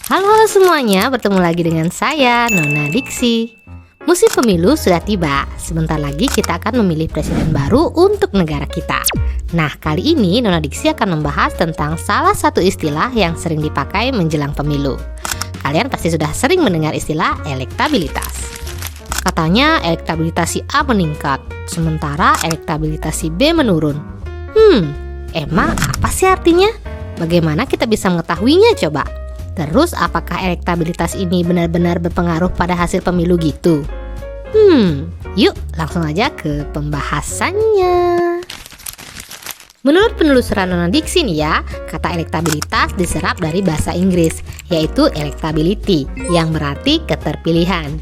Halo semuanya, bertemu lagi dengan saya, Nona Diksi. Musim pemilu sudah tiba, sebentar lagi kita akan memilih presiden baru untuk negara kita. Nah, kali ini Nona Diksi akan membahas tentang salah satu istilah yang sering dipakai menjelang pemilu. Kalian pasti sudah sering mendengar istilah elektabilitas. Katanya elektabilitas si A meningkat, sementara elektabilitas si B menurun. Emang apa sih artinya? Bagaimana kita bisa mengetahuinya coba? Terus apakah elektabilitas ini benar-benar berpengaruh pada hasil pemilu gitu? Yuk langsung aja ke pembahasannya. Menurut penelusuran Nona Diksi nih ya, kata elektabilitas diserap dari bahasa Inggris, yaitu electability, yang berarti keterpilihan.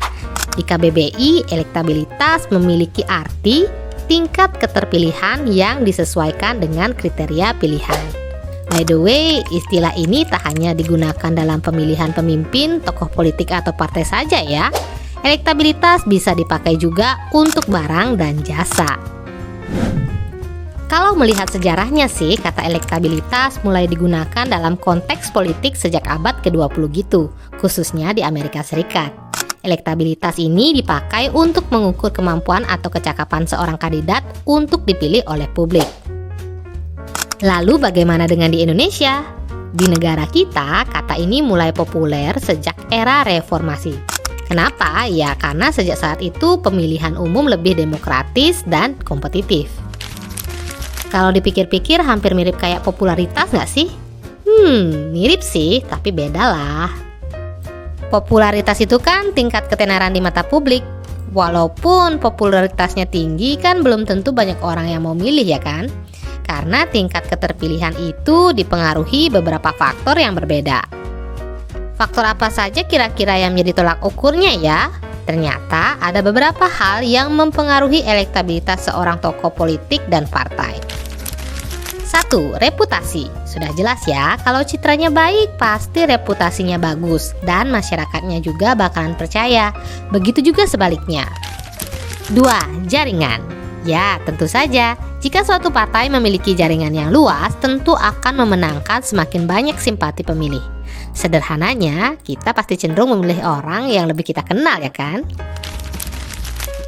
Di KBBI, elektabilitas memiliki arti tingkat keterpilihan yang disesuaikan dengan kriteria pilihan. By the way, istilah ini tak hanya digunakan dalam pemilihan pemimpin, tokoh politik atau partai saja ya. Elektabilitas bisa dipakai juga untuk barang dan jasa. Kalau melihat sejarahnya sih, kata elektabilitas mulai digunakan dalam konteks politik sejak abad ke-20 gitu, khususnya di Amerika Serikat. Elektabilitas ini dipakai untuk mengukur kemampuan atau kecakapan seorang kandidat untuk dipilih oleh publik. Lalu bagaimana dengan di Indonesia? Di negara kita, kata ini mulai populer sejak era reformasi. Kenapa? Ya karena sejak saat itu pemilihan umum lebih demokratis dan kompetitif. Kalau dipikir-pikir hampir mirip kayak popularitas nggak sih? Mirip sih, tapi beda lah. Popularitas itu kan tingkat ketenaran di mata publik. Walaupun popularitasnya tinggi kan belum tentu banyak orang yang mau milih ya kan? Karena tingkat keterpilihan itu dipengaruhi beberapa faktor yang berbeda. Faktor apa saja kira-kira yang menjadi tolak ukurnya ya? Ternyata ada beberapa hal yang mempengaruhi elektabilitas seorang tokoh politik dan partai. 1. Reputasi. Sudah jelas ya, kalau citranya baik pasti reputasinya bagus dan masyarakatnya juga bakalan percaya. Begitu juga sebaliknya. 2. Jaringan. Ya, tentu saja. Jika suatu partai memiliki jaringan yang luas, tentu akan memenangkan semakin banyak simpati pemilih. Sederhananya, kita pasti cenderung memilih orang yang lebih kita kenal ya kan?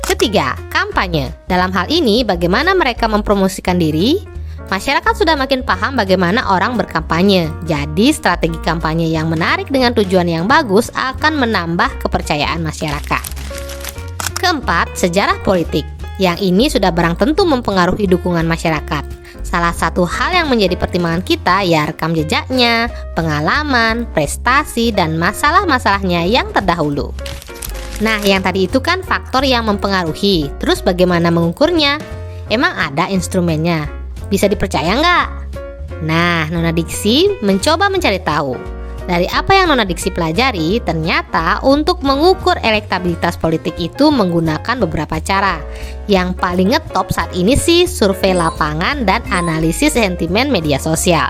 3. Kampanye. Dalam hal ini, bagaimana mereka mempromosikan diri? Masyarakat sudah makin paham bagaimana orang berkampanye. Jadi, strategi kampanye yang menarik dengan tujuan yang bagus akan menambah kepercayaan masyarakat. 4. Sejarah politik. Yang ini sudah barang tentu mempengaruhi dukungan masyarakat. Salah satu hal yang menjadi pertimbangan kita ya rekam jejaknya, pengalaman, prestasi, dan masalah-masalahnya yang terdahulu. Nah, yang tadi itu kan faktor yang mempengaruhi. Terus bagaimana mengukurnya? Emang ada instrumennya? Bisa dipercaya nggak? Nah, Nona Diksi mencoba mencari tahu. Dari apa yang Nona Diksi pelajari, ternyata untuk mengukur elektabilitas politik itu menggunakan beberapa cara. Yang paling ngetop saat ini sih survei lapangan dan analisis sentimen media sosial.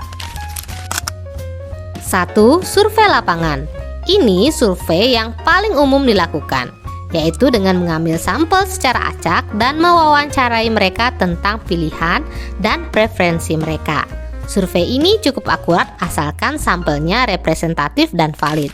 1. Survei lapangan. Ini survei yang paling umum dilakukan, yaitu dengan mengambil sampel secara acak dan mewawancarai mereka tentang pilihan dan preferensi mereka. Survei ini cukup akurat asalkan sampelnya representatif dan valid.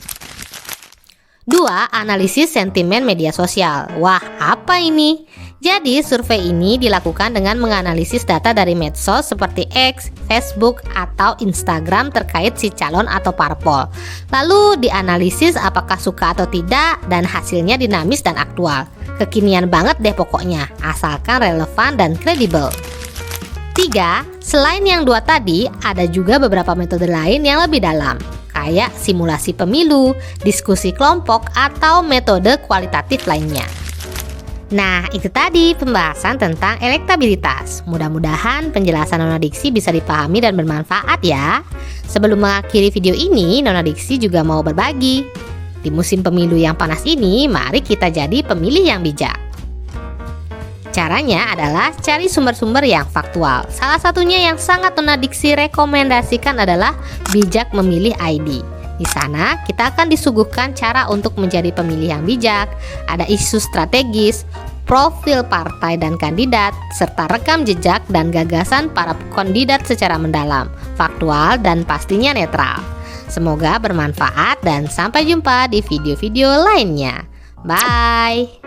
2. Analisis sentimen media sosial. Wah, apa ini? Jadi, survei ini dilakukan dengan menganalisis data dari medsos seperti X, Facebook, atau Instagram terkait si calon atau parpol. Lalu dianalisis apakah suka atau tidak dan hasilnya dinamis dan aktual. Kekinian banget deh pokoknya, asalkan relevan dan kredibel. 3. Selain yang 2 tadi, ada juga beberapa metode lain yang lebih dalam, kayak simulasi pemilu, diskusi kelompok, atau metode kualitatif lainnya. Nah, itu tadi pembahasan tentang elektabilitas. Mudah-mudahan penjelasan Nona Diksi bisa dipahami dan bermanfaat ya. Sebelum mengakhiri video ini, Nona Diksi juga mau berbagi. Di musim pemilu yang panas ini, mari kita jadi pemilih yang bijak. Caranya adalah cari sumber-sumber yang faktual. Salah satunya yang sangat Nona Diksi rekomendasikan adalah Bijak Memilih ID. Di sana kita akan disuguhkan cara untuk menjadi pemilih yang bijak, ada isu strategis, profil partai dan kandidat, serta rekam jejak dan gagasan para kandidat secara mendalam, faktual dan pastinya netral. Semoga bermanfaat dan sampai jumpa di video-video lainnya. Bye!